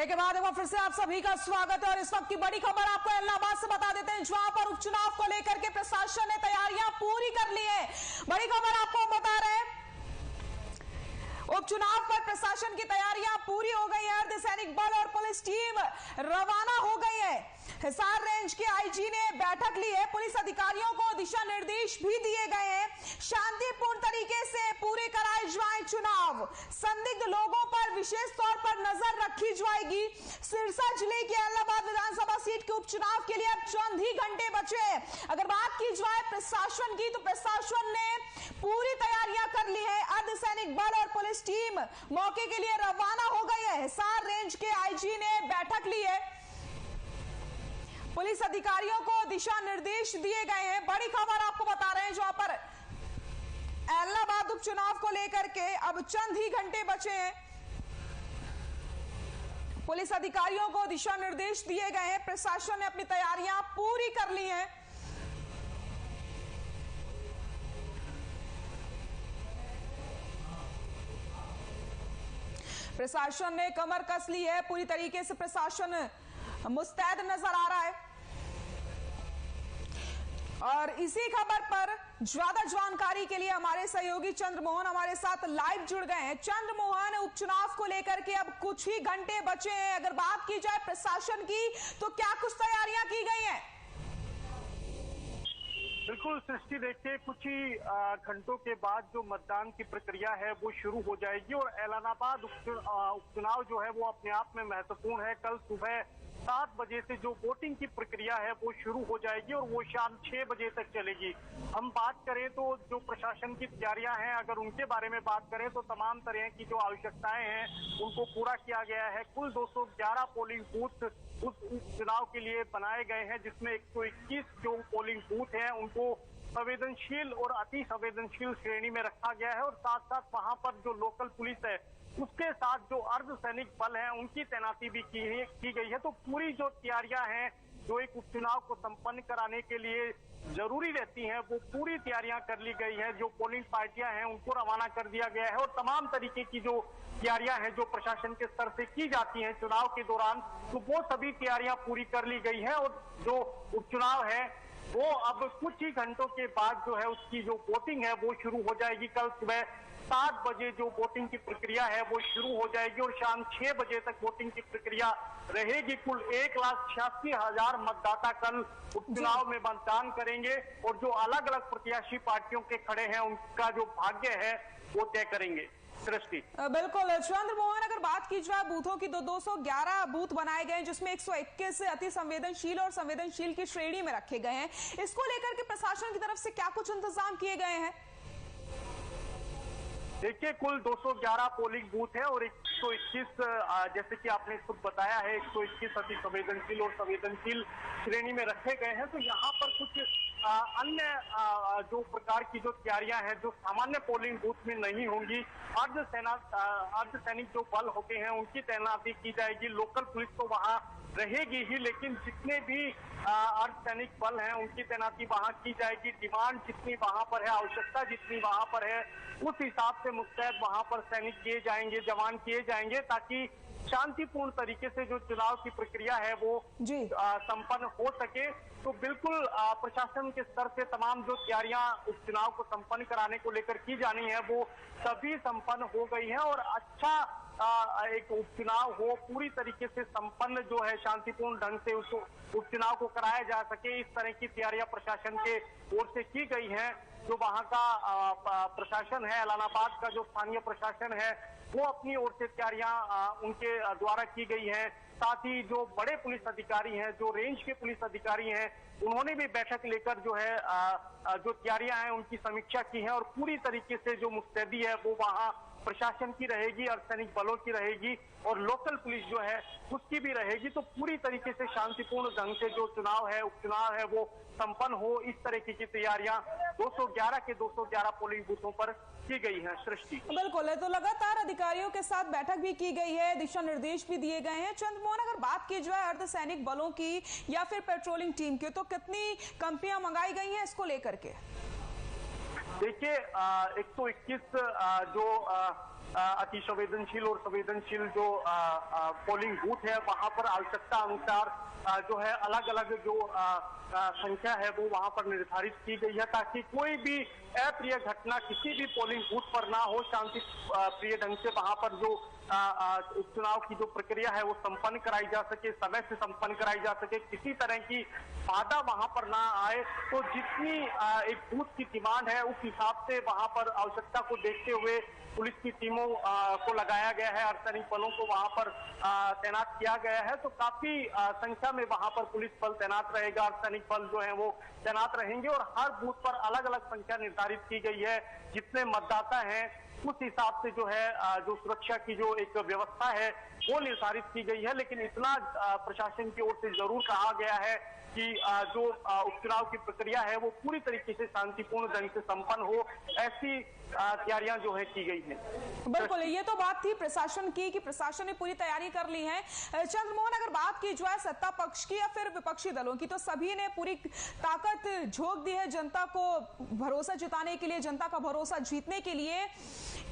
Break के बाद एक बार फिर से आप सभी का स्वागत है और इस वक्त की बड़ी खबर आपको इलाहाबाद से बता देते हैं, जहां पर उपचुनाव को लेकर के प्रशासन ने तैयारियां पूरी कर ली है। बड़ी खबर आपको बता रहे हैं, उपचुनाव पर प्रशासन की तैयारियां पूरी हो गई है। अर्धसैनिक बल और पुलिस टीम रवाना हो गई है। हिसार रेंज के आईजी ने बैठक ली है। पुलिस अधिकारियों को दिशा निर्देश भी दिए गए हैं। शांतिपूर्ण तरीके से पूरे कराए जाए चुनाव। संदिग्ध लोगों पर विशेष तौर पर नजर रखी जाएगी। सिरसा जिले के इलाहाबाद विधानसभा सीट के उपचुनाव के लिए अब चंद ही घंटे बचे हैं। अगर बात की जाए प्रशासन की, तो प्रशासन ने पूरी तैयारियां कर ली है। अर्धसैनिक बल और पुलिस टीम मौके के लिए रवाना हो गई है। हिसार रेंज के आईजी ने बैठक ली है। पुलिस अधिकारियों को दिशा निर्देश दिए गए हैं। बड़ी खबर आपको बता रहे हैं, जहां पर इलाहाबाद उपचुनाव को लेकर के अब चंद ही घंटे बचे हैं। पुलिस अधिकारियों को दिशा निर्देश दिए गए हैं। प्रशासन ने अपनी तैयारियां पूरी कर ली हैं। प्रशासन ने कमर कस ली है। पूरी तरीके से प्रशासन मुस्तैद नजर आ रहा है। और इसी खबर पर ज्यादा जानकारी के लिए हमारे सहयोगी चंद्रमोहन हमारे साथ लाइव जुड़ गए हैं। चंद्रमोहन, उपचुनाव को लेकर के अब कुछ ही घंटे बचे हैं। अगर बात की जाए प्रशासन की, तो क्या कुछ तैयारियां की गई हैं? बिल्कुल सृष्टि, देखिए कुछ ही घंटों के बाद जो मतदान की प्रक्रिया है वो शुरू हो जाएगी और इलाहाबाद उपचुनाव जो है वो अपने आप में महत्वपूर्ण है। कल सुबह 7 बजे से जो वोटिंग की प्रक्रिया है वो शुरू हो जाएगी और वो शाम 6 बजे तक चलेगी। हम बात करें तो जो प्रशासन की तैयारियां हैं, अगर उनके बारे में बात करें तो तमाम तरह की जो आवश्यकताएं हैं उनको पूरा किया गया है। कुल 211 पोलिंग बूथ उस चुनाव के लिए बनाए गए हैं, जिसमें 121 जो पोलिंग बूथ हैं उनको संवेदनशील और अति संवेदनशील श्रेणी में रखा गया है और साथ साथ वहां पर जो लोकल पुलिस है उसके साथ जो अर्धसैनिक बल है उनकी तैनाती भी की गई है। तो पूरी जो तैयारियां हैं जो एक उपचुनाव को संपन्न कराने के लिए जरूरी रहती हैं वो पूरी तैयारियां कर ली गई है। जो पोलिंग पार्टियां हैं उनको रवाना कर दिया गया है और तमाम तरीके की जो तैयारियां हैं जो प्रशासन के स्तर से की जाती हैं चुनाव के दौरान, तो वो सभी तैयारियां पूरी कर ली गई है। और जो उपचुनाव है वो अब कुछ ही घंटों के बाद जो है उसकी जो वोटिंग है वो शुरू हो जाएगी। कल सुबह 7 बजे जो वोटिंग की प्रक्रिया है वो शुरू हो जाएगी और शाम 6 बजे तक वोटिंग की प्रक्रिया रहेगी। कुल 1,86,000 मतदाता कल उपचुनाव में मतदान करेंगे और जो अलग अलग प्रत्याशी पार्टियों के खड़े हैं उनका जो भाग्य है वो तय करेंगे। सृष्टि, बिल्कुल चंद्रमोहन, अगर बात की जाए बूथों की, तो 211 बूथ बनाए गए हैं, जिसमें 121 अति संवेदनशील और संवेदनशील की श्रेणी में रखे गए हैं। इसको लेकर के प्रशासन की तरफ से क्या कुछ इंतजाम किए गए हैं? देखिए कुल 211 पोलिंग बूथ है और 121 जैसे कि आपने खुद बताया है 121 अति संवेदनशील और संवेदनशील श्रेणी में रखे गए हैं। तो यहाँ पर कुछ अन्य जो प्रकार की जो तैयारियां हैं जो सामान्य पोलिंग बूथ में नहीं होंगी। अर्धसैनिक जो बल होते हैं उनकी तैनाती की जाएगी। लोकल पुलिस तो वहां रहेगी ही, लेकिन जितने भी अर्धसैनिक बल हैं उनकी तैनाती वहां की जाएगी। डिमांड जितनी वहां पर है, आवश्यकता जितनी वहां पर है, उस हिसाब से मुस्तैद वहां पर सैनिक किए जाएंगे, जवान किए जाएंगे, ताकि शांतिपूर्ण तरीके से जो चुनाव की प्रक्रिया है वो संपन्न हो सके। तो बिल्कुल प्रशासन के स्तर से तमाम जो तैयारियां उपचुनाव को संपन्न कराने को लेकर की जानी है वो सभी संपन्न हो गई हैं और अच्छा एक उपचुनाव हो, पूरी तरीके से संपन्न जो है शांतिपूर्ण ढंग से उस उपचुनाव को कराया जा सके, इस तरह की तैयारियां प्रशासन के ओर से की गई हैं। जो वहां का प्रशासन है, इलाहाबाद का जो स्थानीय प्रशासन है वो अपनी ओर से तैयारियां उनके द्वारा की गई हैं। साथ ही जो बड़े पुलिस अधिकारी हैं, जो रेंज के पुलिस अधिकारी हैं, उन्होंने भी बैठक लेकर जो है जो तैयारियां हैं उनकी समीक्षा की है और पूरी तरीके से जो मुस्तैदी है वो वहां प्रशासन की रहेगी, अर्धसैनिक बलों की रहेगी और लोकल पुलिस जो है उसकी भी रहेगी। तो पूरी तरीके से शांतिपूर्ण ढंग से जो चुनाव है, उपचुनाव है वो संपन्न हो, इस तरीके की तैयारियां 211 के 211 पोलिंग बूथों पर की गई है। सृष्टि, बिल्कुल है। तो लगातार अधिकारियों के साथ बैठक भी की गई है, दिशा निर्देश भी दिए गए हैं। चंद्रमोहन, अगर बात की जाए अर्धसैनिक बलों की या फिर पेट्रोलिंग टीम की, तो कितनी कंपनियां मंगाई गई हैं इसको लेकर के? देखिए 121 जो अति संवेदनशील और संवेदनशील जो पोलिंग बूथ है वहां पर आवश्यकता अनुसार जो है अलग अलग जो संख्या है वो वहां पर निर्धारित की गई है ताकि कोई भी अप्रिय घटना किसी भी पोलिंग बूथ पर ना हो, शांति प्रिय ढंग से वहां पर जो उपचुनाव की जो प्रक्रिया है वो संपन्न कराई जा सके, समय से संपन्न कराई जा सके, किसी तरह की बाधा वहां पर ना आए। तो जितनी एक बूथ की डिमांड है उस हिसाब से वहां पर आवश्यकता को देखते हुए पुलिस की टीमों को लगाया गया है, अर्धसैनिक बलों को वहां पर तैनात किया गया है। तो काफी संख्या में वहां पर पुलिस बल तैनात रहेगा, अर्धसैनिक बल जो है वो तैनात रहेंगे और हर बूथ पर अलग अलग संख्या निर्धारित की गई है। जितने मतदाता हैं उस हिसाब से जो है जो सुरक्षा की जो एक व्यवस्था है वो निर्धारित की गई है। लेकिन इतना प्रशासन की ओर से जरूर कहा गया है कि जो उपचुनाव की प्रक्रिया है वो पूरी तरीके से शांतिपूर्ण ढंग से संपन्न हो, ऐसी तैयारियां जो है की गई हैं। बिल्कुल, ये तो बात थी प्रशासन की कि प्रशासन ने पूरी तैयारी कर ली है। चंद्रमोहन, अगर बात की जाए सत्ता पक्ष की या फिर विपक्षी दलों की, तो सभी ने पूरी ताकत झोंक दी है जनता को भरोसा जिताने के लिए, जनता का भरोसा जीतने के लिए।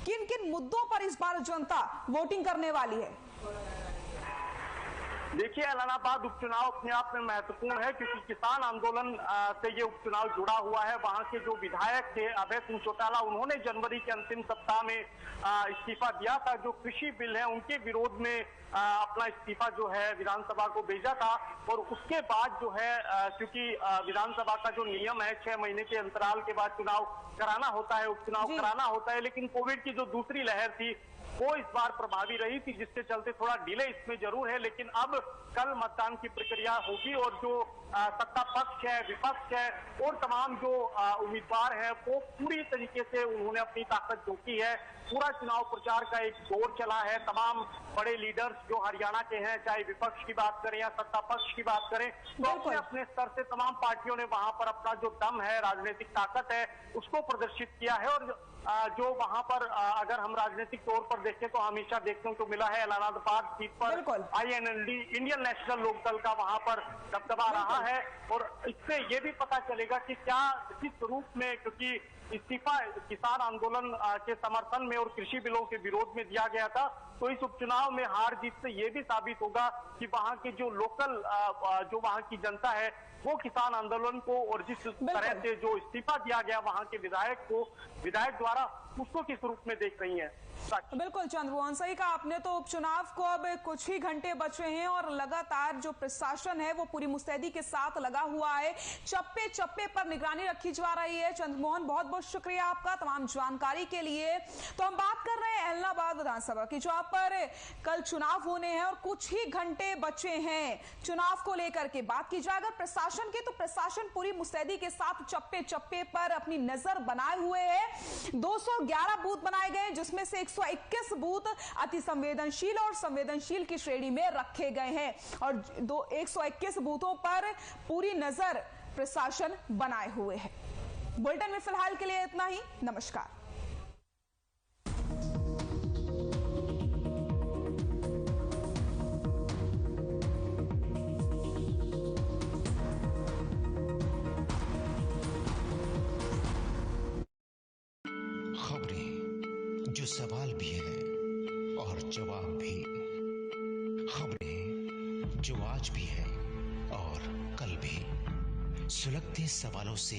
किन किन मुद्दों पर इस बार जनता वोटिंग करने वाली है? देखिए, एलनाबाद उपचुनाव अपने आप में महत्वपूर्ण है क्योंकि किसान आंदोलन से ये उपचुनाव जुड़ा हुआ है। वहां के जो विधायक थे अभय सिंह चौटाला, उन्होंने जनवरी के अंतिम सप्ताह में इस्तीफा दिया था। जो कृषि बिल है उनके विरोध में अपना इस्तीफा जो है विधानसभा को भेजा था और उसके बाद जो है क्योंकि विधानसभा का जो नियम है 6 महीने के अंतराल के बाद चुनाव कराना होता है, उपचुनाव कराना होता है। लेकिन कोविड की जो दूसरी लहर थी वो इस बार प्रभावी रही थी, जिसके चलते थोड़ा डिले इसमें जरूर है। लेकिन अब कल मतदान की प्रक्रिया होगी और जो सत्ता पक्ष है, विपक्ष है और तमाम जो उम्मीदवार हैं वो पूरी तरीके से उन्होंने अपनी ताकत झोंकी है। पूरा चुनाव प्रचार का एक दौर चला है। तमाम बड़े लीडर्स जो हरियाणा के हैं, चाहे विपक्ष की बात करें या सत्ता पक्ष की बात करें, तो अपने अपने स्तर से तमाम पार्टियों ने वहां पर अपना जो दम है, राजनीतिक ताकत है, उसको प्रदर्शित किया है। और जो वहां पर अगर हम राजनीतिक तौर पर देखें तो हमेशा देखने को मिला है एलनाबाद सीट पर INLD इंडियन नेशनल लोकदल का वहां पर दबदबा रहा है। और इससे ये भी पता चलेगा कि क्या किस रूप में, क्योंकि इस्तीफा किसान आंदोलन के समर्थन में और कृषि बिलों के विरोध में दिया गया था, तो इस उपचुनाव में हार जीत से ये भी साबित होगा कि वहां के जो लोकल जो वहां की जनता है वो किसान आंदोलन को और जिस तरह से जो इस्तीफा दिया गया वहां के विधायक द्वारा, उसको किस रूप में देख रही है। बिल्कुल चंद्रमोहन, सही कहा आपने। तो उपचुनाव को अब कुछ ही घंटे बचे हैं और लगातार जो प्रशासन है वो पूरी मुस्तैदी के साथ लगा हुआ है। चप्पे चप्पे पर निगरानी रखी जा रही है। चंद्रमोहन, बहुत बहुत शुक्रिया आपका तमाम जानकारी के लिए। तो हम बात कर रहे हैं एलनाबाद विधानसभा की, जहां पर कल चुनाव होने हैं और कुछ ही घंटे बचे हैं चुनाव को लेकर के। बात की जाए अगर प्रशासन की, तो प्रशासन पूरी मुस्तैदी के साथ चप्पे चप्पे पर अपनी नजर बनाए हुए है। 211 बूथ बनाए गए जिसमें से 121 बूथ अति संवेदनशील और संवेदनशील की श्रेणी में रखे गए हैं और 121 बूथों पर पूरी नजर प्रशासन बनाए हुए है। बुलेटिन में फिलहाल के लिए इतना ही। नमस्कार। जो सवाल भी है और जवाब भी, खबरें जो आज भी है और कल भी। सुलगते सवालों से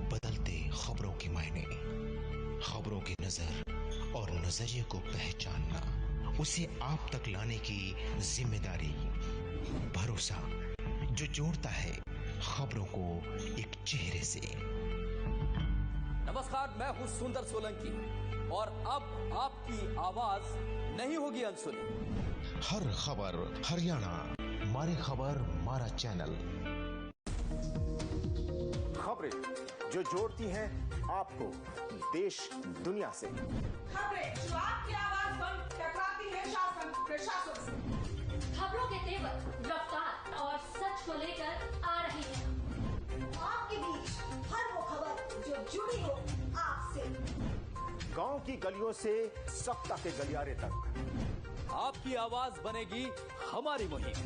बदलते खबरों के मायने, खबरों की नजर और नजरिए को पहचानना, उसे आप तक लाने की जिम्मेदारी, भरोसा जो जोड़ता है खबरों को एक चेहरे से। नमस्कार, मैं हूं सुंदर सोलंकी और अब आपकी आवाज नहीं होगी अनसुनी। हर खबर हरियाणा, मारी खबर मारा चैनल। खबरें जो जोड़ती हैं आपको देश दुनिया से, खबरें जो आपकी आवाज पर टकराती है शासन प्रशासन से, खबरों के तेवर, रफ्तार और सच को लेकर आ रही है आपके बीच। हर वो खबर जो जुड़ी हो आपसे, गांव की गलियों से सत्ता के गलियारे तक। आपकी आवाज बनेगी हमारी मुहिम।